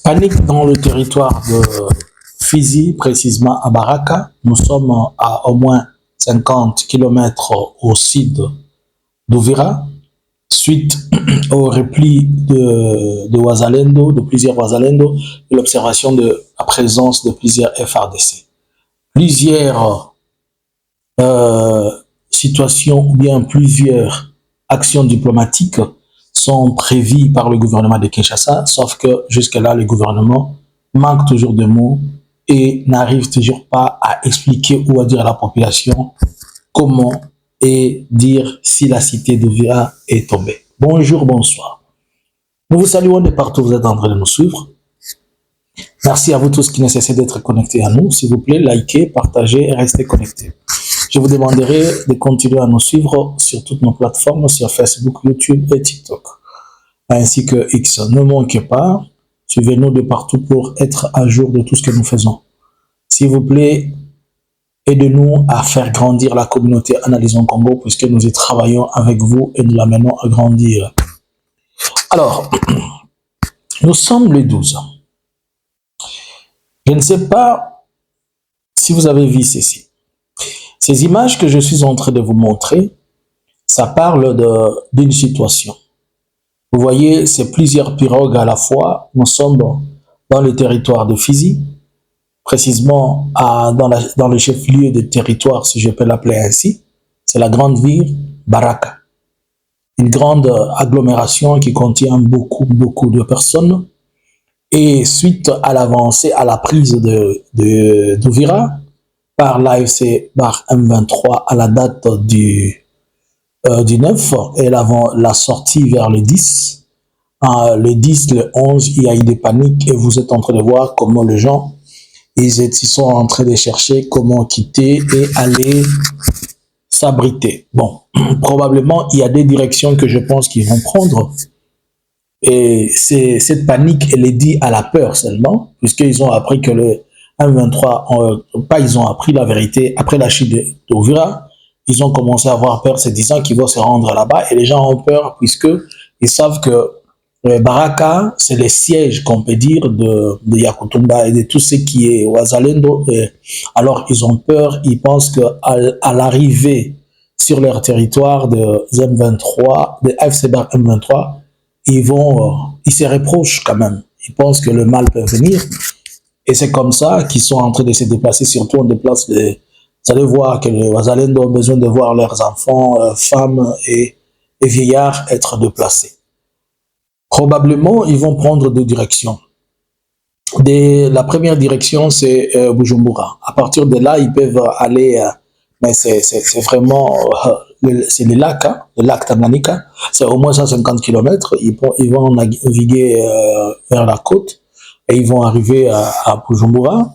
Panique dans le territoire de Fizi, précisément à Baraka. Nous sommes à au moins 50 kilomètres au sud d'Ouvira, suite au repli de Ouazalendo, de plusieurs Ouazalendo, et l'observation de la présence de plusieurs FRDC. Plusieurs situations ou bien plusieurs actions diplomatiques sont prévues par le gouvernement de Kinshasa, sauf que jusque-là, le gouvernement manque toujours de mots et n'arrive toujours pas à expliquer ou à dire à la population comment et dire si la cité d'Ouvira est tombée. Bonjour, bonsoir. Nous vous saluons de partout où vous êtes en train de nous suivre. Merci à vous tous qui ne cessez d'être connectés à nous. S'il vous plaît, likez, partagez et restez connectés. Je vous demanderai de continuer à nous suivre sur toutes nos plateformes, sur Facebook, YouTube et TikTok, ainsi que X. Ne manquez pas, suivez-nous de partout pour être à jour de tout ce que nous faisons. S'il vous plaît, aidez-nous à faire grandir la communauté Analysons Congo, puisque nous y travaillons avec vous et nous l'amenons à grandir. Alors, nous sommes le 12. Je ne sais pas si vous avez vu ceci. Ces images que je suis en train de vous montrer, ça parle d'une situation. Vous voyez, c'est plusieurs pirogues à la fois. Nous sommes dans le territoire de Fizi, précisément dans le chef-lieu de territoire, si je peux l'appeler ainsi. C'est la grande ville Baraka. Une grande agglomération qui contient beaucoup de personnes. Et suite à l'avancée, à la prise d'Ouvira, par l'AFC Bar M23 à la date du 9 et la sortie vers le 10. Le 10, le 11, il y a eu des paniques et vous êtes en train de voir comment les gens, ils sont en train de chercher comment quitter et aller s'abriter. Bon, probablement, il y a des directions que je pense qu'ils vont prendre. Et cette panique, elle est due à la peur seulement, puisqu'ils ont appris que le M23, ils ont appris la vérité après la chute d'Ouvira. Ils ont commencé à avoir peur, se disant qu'ils vont se rendre là-bas. Et les gens ont peur puisque ils savent que Baraka, c'est le siège, qu'on peut dire, de Yakutumba et de tout ce qui est Ouazalendo. Alors, ils ont peur, ils pensent qu'à l'arrivée sur leur territoire de M23, de FCBAR M23, ils se reprochent quand même. Ils pensent que le mal peut venir. Et c'est comme ça qu'ils sont en train de se déplacer, surtout on déplace vous allez voir que les Ouazalendo ont besoin de voir leurs enfants, femmes et vieillards être déplacés. Probablement, ils vont prendre deux directions. La première direction, c'est Bujumbura. À partir de là, ils peuvent aller, mais c'est vraiment, c'est le lac Tanganyika. C'est au moins 150 km. Ils vont naviguer vers la côte. Et ils vont arriver à Bujumbura.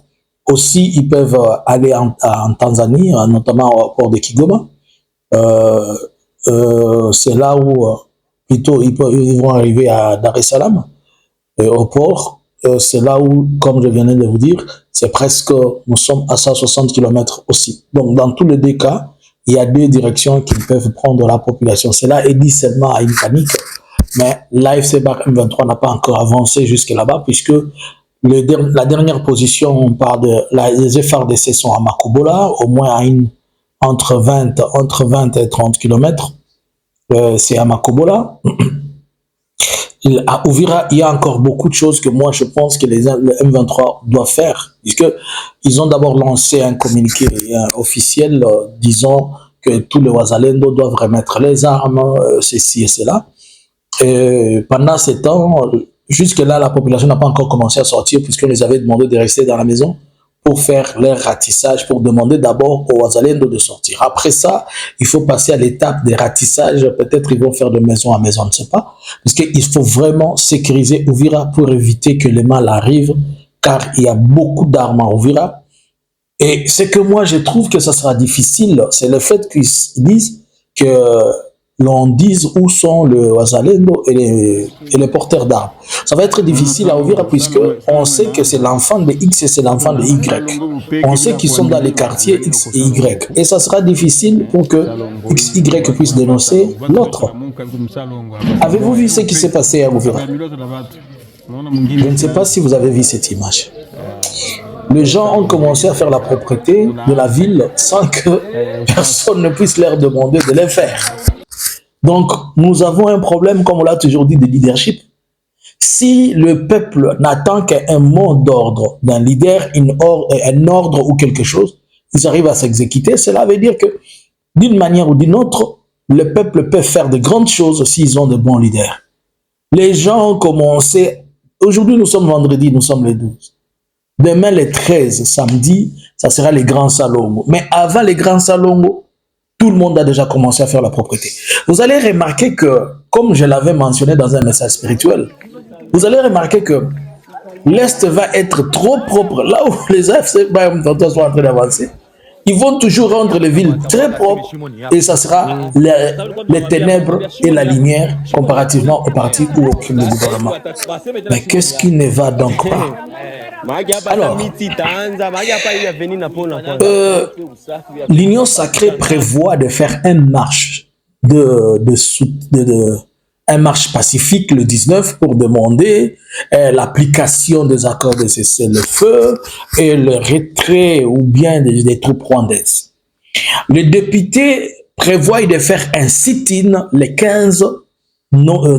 Aussi, ils peuvent aller en Tanzanie, notamment au port de Kigoma. C'est là où, plutôt, ils vont arriver à Dar es Salaam, au port. C'est là où, comme je viens de vous dire, c'est presque, nous sommes à 160 km aussi. Donc, dans tous les deux cas, il y a deux directions qui peuvent prendre la population. Cela est dit seulement à une panique. Mais l'AFC Bar M23 n'a pas encore avancé jusque là-bas, puisque la dernière position, on parle les FRDC sont à Makobola, au moins entre 20 et 30 km. C'est à Makobola. À Ouvira, il y a encore beaucoup de choses que moi je pense que le M23 doit faire, puisqu'ils ont d'abord lancé un communiqué officiel disant que tous les Ouazalendo doivent remettre les armes, ceci et cela. Pendant ce temps, jusque-là, la population n'a pas encore commencé à sortir puisqu'on les avait demandé de rester dans la maison pour faire leur ratissage, pour demander d'abord aux Ouazalendo de sortir. Après ça, il faut passer à l'étape des ratissages. Peut-être ils vont faire de maison à maison, on ne sait pas. Puisqu'il faut vraiment sécuriser Ouvira pour éviter que le mal arrive, car il y a beaucoup d'armes à Ouvira. Et ce que moi, je trouve que ça sera difficile, c'est le fait qu'ils disent que l'on dise où sont le Ouazalendo et les porteurs d'armes. Ça va être difficile à ouvrir puisque on sait que c'est l'enfant de X et c'est l'enfant de Y. On sait qu'ils sont dans les quartiers X et Y. Et ça sera difficile pour que X, Y puisse dénoncer l'autre. Avez-vous vu ce qui s'est passé à Ouvira? Je ne sais pas si vous avez vu cette image. Les gens ont commencé à faire la propreté de la ville sans que personne ne puisse leur demander de les faire. Donc, nous avons un problème, comme on l'a toujours dit, de leadership. Si le peuple n'attend qu'un mot d'ordre d'un leader, un ordre ou quelque chose, ils arrivent à s'exécuter, cela veut dire que, d'une manière ou d'une autre, le peuple peut faire de grandes choses s'ils ont de bons leaders. Les gens ont commencé, aujourd'hui nous sommes vendredi, nous sommes le 12. Demain, le 13, samedi, ça sera les grands salongos. Mais avant les grands salongos, tout le monde a déjà commencé à faire la propreté. Vous allez remarquer que, comme je l'avais mentionné dans un message spirituel, vous allez remarquer que l'Est va être trop propre. Là où les AFC sont en train d'avancer, ils vont toujours rendre les villes très propres et ça sera les ténèbres et la lumière comparativement au parti où occupe le gouvernement. Mais qu'est-ce qui ne va donc pas? Alors, l'Union sacrée prévoit de faire une marche un marche pacifique le 19 pour demander l'application des accords de cessez-le-feu et le retrait ou bien des troupes rwandaises. Les députés prévoient de faire un sit-in le 15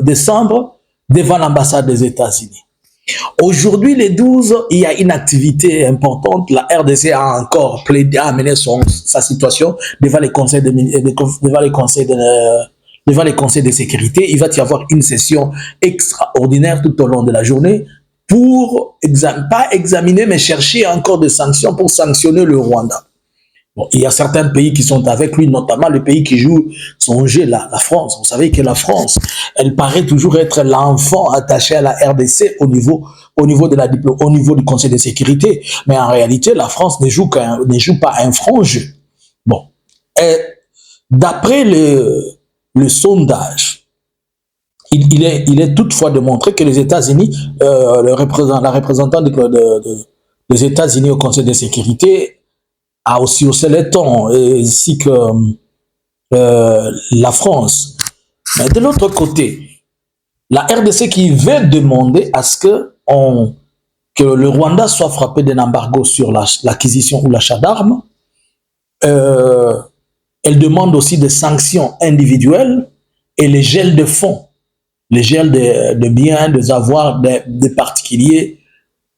décembre devant l'ambassade des États-Unis. Aujourd'hui, le 12, il y a une activité importante. La RDC a encore plaidé, a amené sa situation devant les conseils de sécurité. Il va y avoir une session extraordinaire tout au long de la journée pour, pas examiner, mais chercher encore des sanctions pour sanctionner le Rwanda. Bon, il y a certains pays qui sont avec lui, notamment le pays qui joue son jeu, la France. Vous savez que la France, elle paraît toujours être l'enfant attaché à la RDC au niveau du Conseil de sécurité. Mais en réalité, la France ne joue pas un franc jeu. Bon. D'après le sondage, il est toutefois démontré que les États-Unis, la représentante des États-Unis au Conseil de sécurité, a aussi haussé les tons, ainsi que la France. Mais de l'autre côté, la RDC qui veut demander à ce que le Rwanda soit frappé d'un embargo sur l'acquisition ou l'achat d'armes, elle demande aussi des sanctions individuelles et les gels de fonds, les gels de biens, des avoirs des particuliers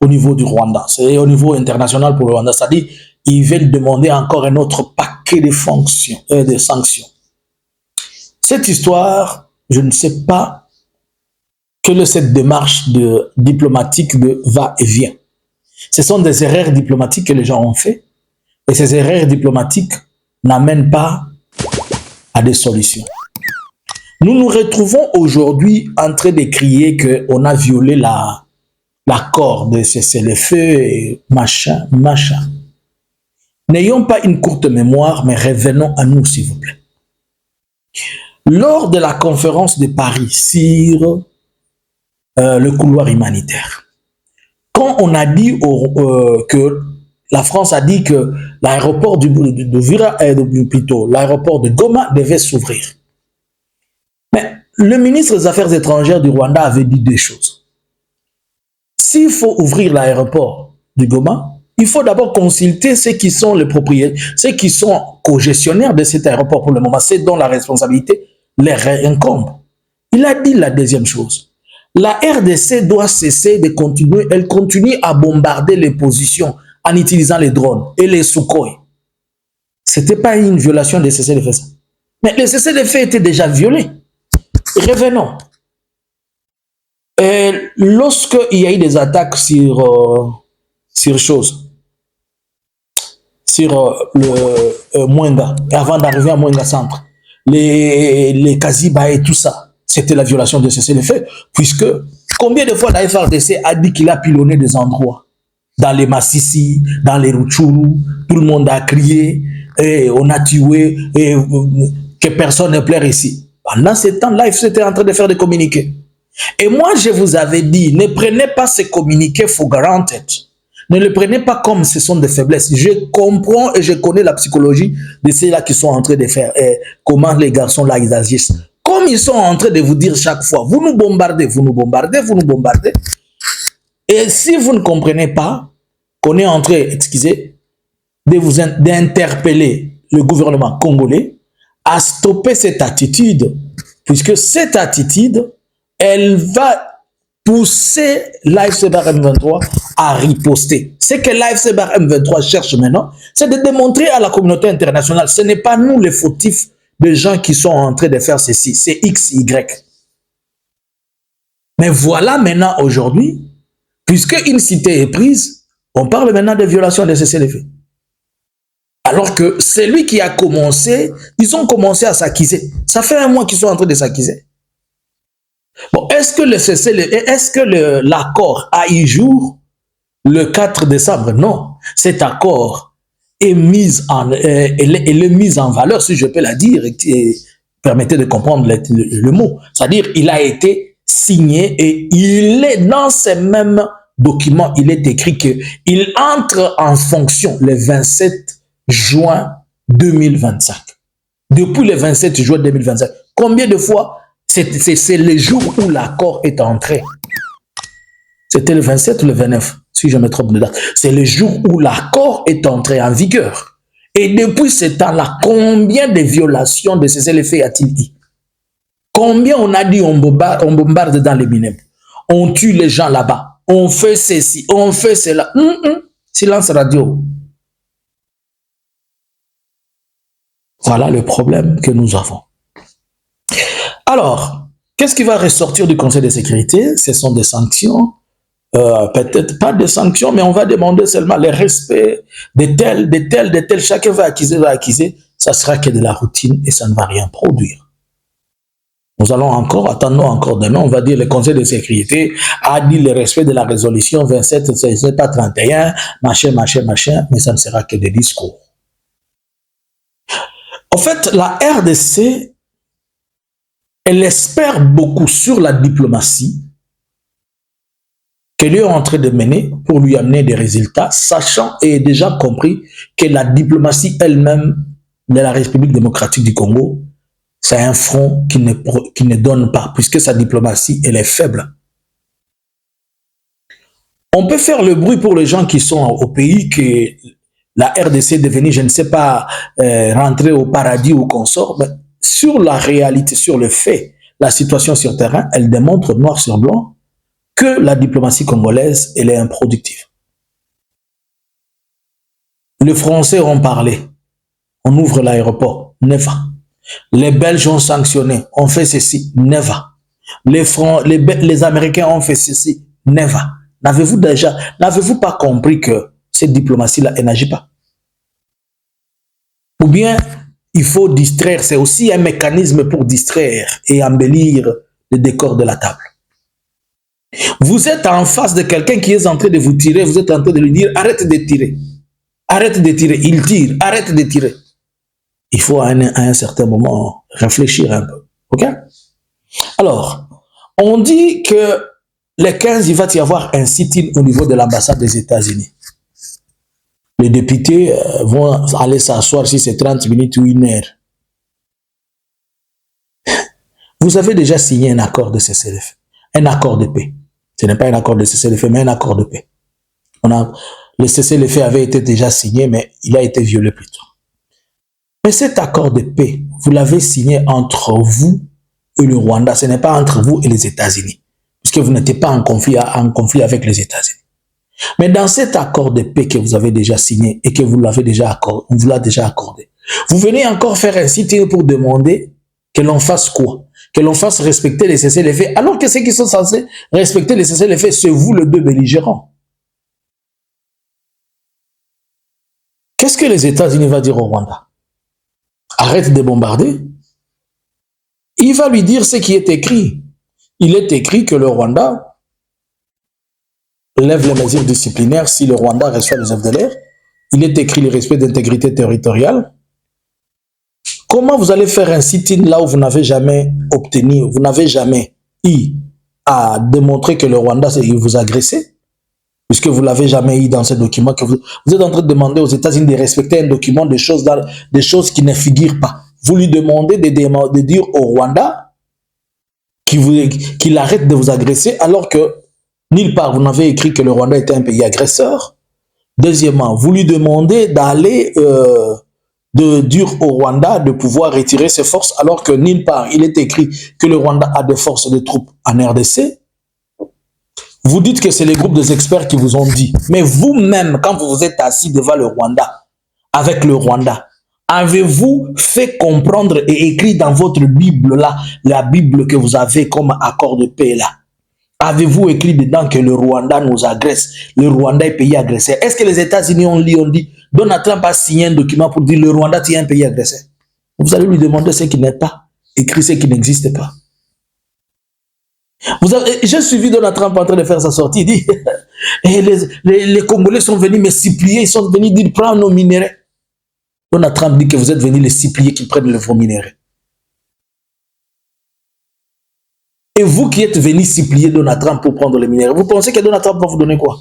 au niveau du Rwanda. C'est au niveau international pour le Rwanda, c'est-à-dire ils veulent demander encore un autre paquet de sanctions. Cette histoire, je ne sais pas quelle est cette démarche diplomatique de va-et-vient. Ce sont des erreurs diplomatiques que les gens ont fait et ces erreurs diplomatiques n'amènent pas à des solutions. Nous nous retrouvons aujourd'hui en train de crier qu'on a violé l'accord de cessez-le-feu et machin. N'ayons pas une courte mémoire, mais revenons à nous, s'il vous plaît. Lors de la conférence de Paris sur le couloir humanitaire, quand on a dit que la France a dit que l'aéroport l'aéroport de Goma devait s'ouvrir. Mais le ministre des Affaires étrangères du Rwanda avait dit deux choses. S'il faut ouvrir l'aéroport du Goma, il faut d'abord consulter ceux qui sont les propriétaires, ceux qui sont co-gestionnaires de cet aéroport pour le moment, c'est dont la responsabilité leur incombe. Il a dit la deuxième chose. La RDC doit cesser de continuer, elle continue à bombarder les positions en utilisant les drones et les Sukhoi. Ce n'était pas une violation des cessez-le-feu. Mais les cessez-le-feu étaient déjà violés. Revenons. Lorsqu'il y a eu des attaques sur le Mwenga, et avant d'arriver à Mwenga Centre, les Kaziba et tout ça, c'était la violation de cessez-le-feu, puisque combien de fois la FRDC a dit qu'il a pilonné des endroits, dans les Massissi, dans les Rutshuru, tout le monde a crié, et on a tué, et que personne ne pleure ici. Pendant ce temps, l'AFC était en train de faire des communiqués. Et moi, je vous avais dit, ne prenez pas ces communiqués for granted. Ne le prenez pas comme ce sont des faiblesses. Je comprends et je connais la psychologie de ceux-là qui sont en train de faire, comment les garçons là, ils agissent. Comme ils sont en train de vous dire chaque fois, vous nous bombardez, vous nous bombardez, vous nous bombardez. Et si vous ne comprenez pas qu'on est en train, excusez, d'interpeller le gouvernement congolais à stopper cette attitude, puisque cette attitude, elle va pousser l'AFC-Bar M23 à riposter. Ce que l'AFC-Bar M23 cherche maintenant, c'est de démontrer à la communauté internationale, ce n'est pas nous les fautifs des gens qui sont en train de faire ceci, c'est X, Y. Mais voilà maintenant aujourd'hui, puisque une cité est prise, on parle maintenant de violation de cessez-le-feu. Alors que c'est lui qui a commencé, ils ont commencé à s'acquiser. Ça fait un mois qu'ils sont en train de s'acquiser. Bon, est-ce que l'accord a eu jour le 4 décembre? Non. Cet accord est mis en valeur, si je peux la dire, et permettez de comprendre le mot. C'est-à-dire, il a été signé et il est dans ces mêmes documents, il est écrit qu'il entre en fonction le 27 juin 2025. Depuis le 27 juin 2025. Combien de fois? C'est le jour où l'accord est entré. C'était le 27 ou le 29, si je me trompe de date. C'est le jour où l'accord est entré en vigueur. Et depuis ce temps-là, combien de violations de cessez-le-feu a-t-il eu? Combien on a dit on bombarde dans les mineurs? On tue les gens là-bas. On fait ceci, on fait cela. Silence radio. Voilà le problème que nous avons. Alors, qu'est-ce qui va ressortir du Conseil de sécurité? Ce sont des sanctions, peut-être pas des sanctions, mais on va demander seulement le respect de tel. Chacun va acquiser. Ça sera que de la routine et ça ne va rien produire. Nous allons attendons encore demain, on va dire le Conseil de sécurité a dit le respect de la résolution 27, c'est pas 31, machin, mais ça ne sera que des discours. En fait, la RDC, elle espère beaucoup sur la diplomatie qu'elle est en train de mener pour lui amener des résultats, sachant et déjà compris que la diplomatie elle-même de la République démocratique du Congo, c'est un front qui ne donne pas, puisque sa diplomatie, elle est faible. On peut faire le bruit pour les gens qui sont au pays que la RDC est devenue, je ne sais pas, rentrer au paradis ou consort, mais sur la réalité, sur le fait, la situation sur terrain, elle démontre noir sur blanc que la diplomatie congolaise, elle est improductive. Les Français ont parlé, on ouvre l'aéroport, never. Les Belges ont sanctionné, on fait ceci, never. Les Américains ont fait ceci, never. N'avez-vous pas compris que cette diplomatie-là, elle n'agit pas? Ou bien, il faut distraire, c'est aussi un mécanisme pour distraire et embellir le décor de la table. Vous êtes en face de quelqu'un qui est en train de vous tirer, vous êtes en train de lui dire, arrête de tirer. Arrête de tirer, il tire, arrête de tirer. Il faut à un certain moment réfléchir un peu. Ok? Alors, on dit que le 15, il va y avoir un sit-in au niveau de l'ambassade des États-Unis. Les députés vont aller s'asseoir si c'est 30 minutes ou 1 heure. Vous avez déjà signé un accord de cessez-le-feu, un accord de paix. Ce n'est pas un accord de cessez-le-feu, mais un accord de paix. Le cessez-le-feu avait été déjà signé, mais il a été violé plus tôt. Mais cet accord de paix, vous l'avez signé entre vous et le Rwanda. Ce n'est pas entre vous et les États-Unis, puisque vous n'étiez pas en conflit avec les États-Unis. Mais dans cet accord de paix que vous avez déjà signé et que vous l'avez déjà accordé, on vous l'a déjà accordé, vous venez encore faire un sit-in pour demander que l'on fasse quoi? Que l'on fasse respecter les cessez-le-feu, alors que ceux qui sont censés respecter les cessez-le-feu, c'est vous les deux belligérants. Qu'est-ce que les États-Unis vont dire au Rwanda? Arrête de bombarder. Il va lui dire ce qui est écrit. Il est écrit que le Rwanda lève les mesures disciplinaires si le Rwanda reçoit les œuvres de l'air. Il est écrit le respect d'intégrité territoriale. Comment vous allez faire un sit-in là où vous n'avez jamais obtenu, vous n'avez jamais eu à démontrer que le Rwanda vous a agressé, puisque vous ne l'avez jamais eu dans ce document, que vous êtes en train de demander aux États-Unis de respecter un document, des choses qui ne figurent pas. Vous lui demandez de dire au Rwanda qu'il arrête de vous agresser, alors que Nulle part, vous n'avez écrit que le Rwanda était un pays agresseur. Deuxièmement, vous lui demandez d'aller de dire au Rwanda de pouvoir retirer ses forces, alors que nulle part, il est écrit que le Rwanda a des forces de troupes en RDC. Vous dites que c'est les groupes des experts qui vous ont dit. Mais vous-même, quand vous vous êtes assis devant le Rwanda, avec le Rwanda, avez-vous fait comprendre et écrit dans votre Bible là, la Bible que vous avez comme accord de paix là, avez-vous écrit dedans que le Rwanda nous agresse, le Rwanda est pays agressé? Est-ce que les États-Unis ont dit, Donald Trump a signé un document pour dire le Rwanda est un pays agressé? Vous allez lui demander ce qui n'est pas écrit, ce qui n'existe pas. J'ai suivi Donald Trump en train de faire sa sortie, il dit, et les Congolais sont venus me supplier, ils sont venus dire, prends nos minéraux. Donald Trump dit que vous êtes venus les supplier qu'ils prennent vos minéraux. Et vous qui êtes venus supplier Donald Trump pour prendre les minéraux, vous pensez que Donald Trump va vous donner quoi?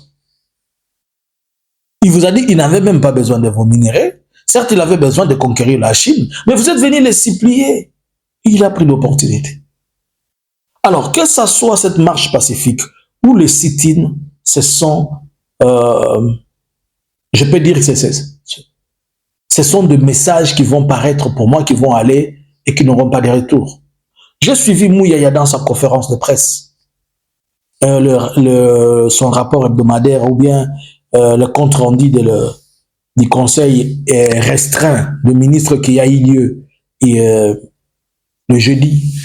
Il vous a dit qu'il n'avait même pas besoin de vos minéraux. Certes, il avait besoin de conquérir la Chine, mais vous êtes venus les supplier. Il a pris l'opportunité. Alors, que ça soit cette marche pacifique ou les sit-in, ce sont, je peux dire que ce sont des messages qui vont paraître pour moi, qui vont aller et qui n'auront pas de retour. J'ai suivi Mouyaya dans sa conférence de presse, son rapport hebdomadaire ou bien le compte rendu du conseil restreint de ministre qui a eu lieu le jeudi.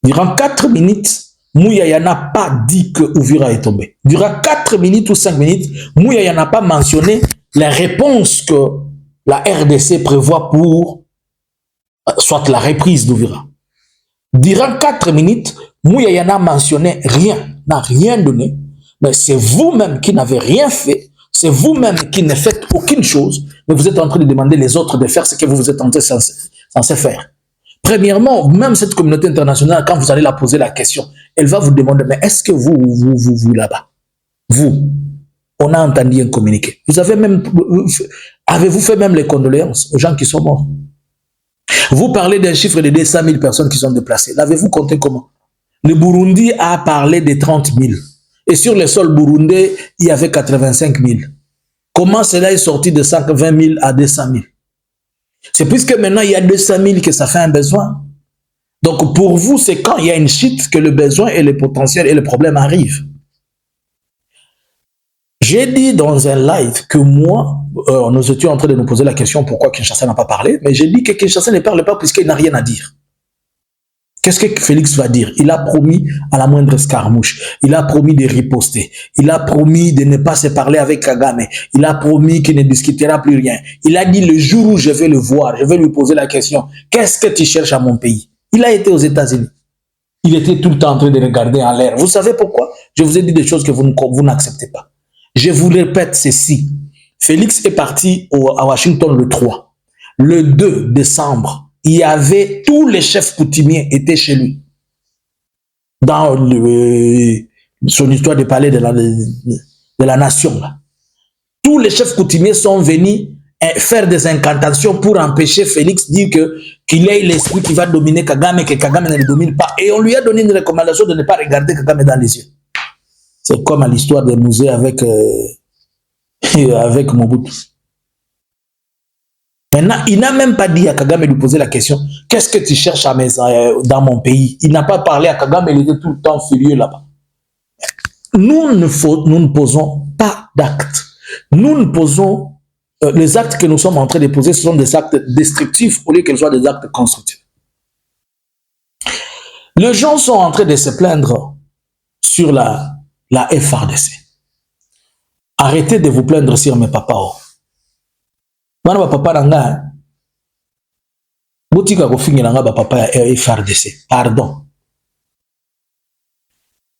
Durant 4 minutes, Mouyaya n'a pas dit que Uvira est tombé. Durant 4 minutes ou 5 minutes, Mouyaya n'a pas mentionné la réponse que la RDC prévoit pour soit la reprise d'Uvira. Durant 4 minutes, Mouyaya n'a mentionné rien, n'a rien donné. Mais c'est vous-même qui n'avez rien fait, c'est vous-même qui ne faites aucune chose, mais vous êtes en train de demander les autres de faire ce que vous êtes en train censé faire. Premièrement, même cette communauté internationale, quand vous allez la poser la question, elle va vous demander, mais est-ce que vous là-bas, vous, on a entendu un communiqué. Avez-vous fait même les condoléances aux gens qui sont morts? Vous parlez d'un chiffre de 200 000 personnes qui sont déplacées. L'avez-vous compté comment? Le Burundi a parlé de 30 000. Et sur le sol burundais, il y avait 85 000. Comment cela est sorti de 120 000 à 200 000? C'est puisque maintenant il y a 200 000 que ça fait un besoin. Donc pour vous, c'est quand il y a une chute que le besoin et le potentiel et le problème arrivent. J'ai dit dans un live que moi, nous étions en train de nous poser la question pourquoi Kinshasa n'a pas parlé, mais j'ai dit que Kinshasa ne parle pas puisqu'il n'a rien à dire. Qu'est-ce que Félix va dire? Il a promis à la moindre escarmouche, il a promis de riposter, il a promis de ne pas se parler avec Kagame, il a promis qu'il ne discutera plus rien. Il a dit le jour où je vais le voir, je vais lui poser la question, qu'est-ce que tu cherches à mon pays? Il a été aux États-Unis. Il était tout le temps en train de regarder en l'air. Vous savez pourquoi? Je vous ai dit des choses que vous n'acceptez pas. Je vous répète ceci. Félix est parti à Washington le 3. Le 2 décembre, il y avait tous les chefs coutumiers étaient chez lui. Dans son histoire de palais de la nation. Là. Tous les chefs coutumiers sont venus faire des incantations pour empêcher Félix de dire qu'il ait l'esprit qui va dominer Kagame et que Kagame ne le domine pas. Et on lui a donné une recommandation de ne pas regarder Kagame dans les yeux. C'est comme à l'histoire des musées avec Mobutu. Maintenant, il n'a même pas dit à Kagame de lui poser la question, qu'est-ce que tu cherches dans mon pays? Il n'a pas parlé à Kagame, il était tout le temps furieux là-bas. Nous ne posons pas d'actes. Nous ne posons, les actes que nous sommes en train de poser, ce sont des actes destructifs au lieu qu'ils soient des actes constructifs. Les gens sont en train de se plaindre sur la FARDC. Arrêtez de vous plaindre sur mes papas. Mana papa nanga botika ko fingira nga papa ya FARDC. Pardon.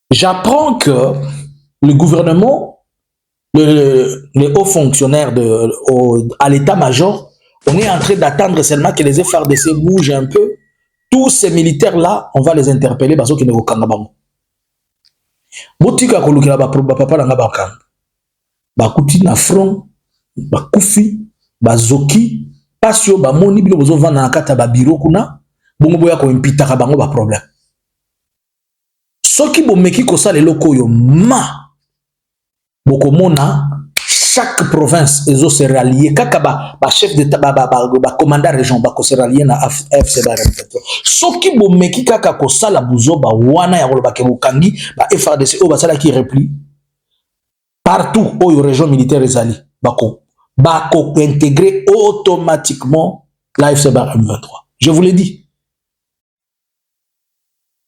J'apprends que le gouvernement, les hauts fonctionnaires à l'état-major, on est en train d'attendre seulement que les FARDC bougent un peu. Tous ces militaires-là, on va les interpeller parce qu'ils ne vont pas. Botika ko lukira ba papa nanga ba kan. Ba kuti na front, ba kufi, ba zoki, pasio ba moni bilo bozo vana na kata ba biro kuna, bongo boya ko impitaka bango ba problème. Soki bomeki kosala eloko oyo ma bokomona chaque province ezo se rallier kaka ba chef d'état ba commandant région ba ko se rallier na FC M23. Soki bomeki kaka kosala buzoba wana ya koloba ke bokangi ba FARDC o basala ki repli partout oyo région militaire ezali bako intégrer automatiquement la FC M23. Je vous l'ai dit.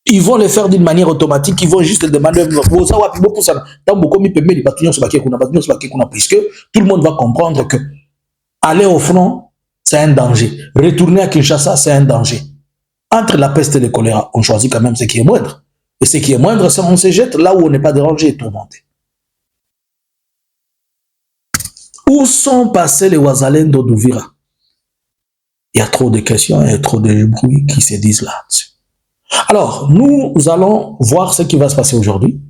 Ils vont le faire d'une manière automatique, ils vont juste demander puisque tout le monde va comprendre que aller au front, c'est un danger. Retourner à Kinshasa, c'est un danger. Entre la peste et le choléra, on choisit quand même ce qui est moindre. Et ce qui est moindre, c'est qu'on se jette là où on n'est pas dérangé et tourmenté. Où sont passés les Wazalendo d'Ouvira? Il y a trop de questions et trop de bruit qui se disent là-dessus. Alors, nous allons voir ce qui va se passer aujourd'hui,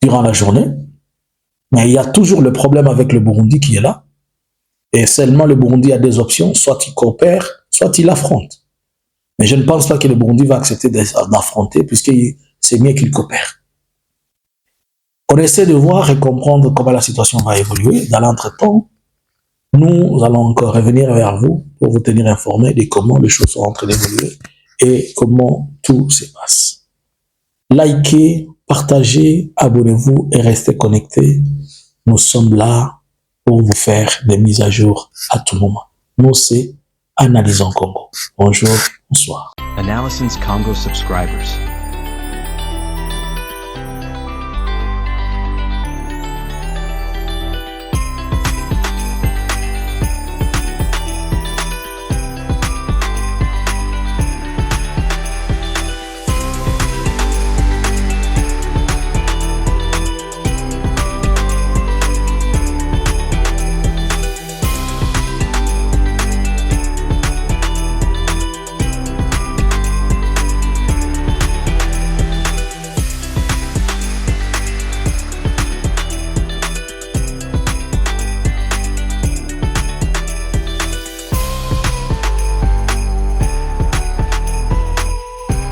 durant la journée. Mais il y a toujours le problème avec le Burundi qui est là. Et seulement le Burundi a des options, soit il coopère, soit il affronte. Mais je ne pense pas que le Burundi va accepter d'affronter, puisque c'est mieux qu'il coopère. On essaie de voir et comprendre comment la situation va évoluer. Dans l'entretemps, nous allons encore revenir vers vous pour vous tenir informés de comment les choses sont en train d'évoluer et comment tout se passe. Likez, partagez, abonnez-vous et restez connectés. Nous sommes là pour vous faire des mises à jour à tout moment. Nous, c'est Analysons Congo. Bonjour, bonsoir. Analysons Congo subscribers.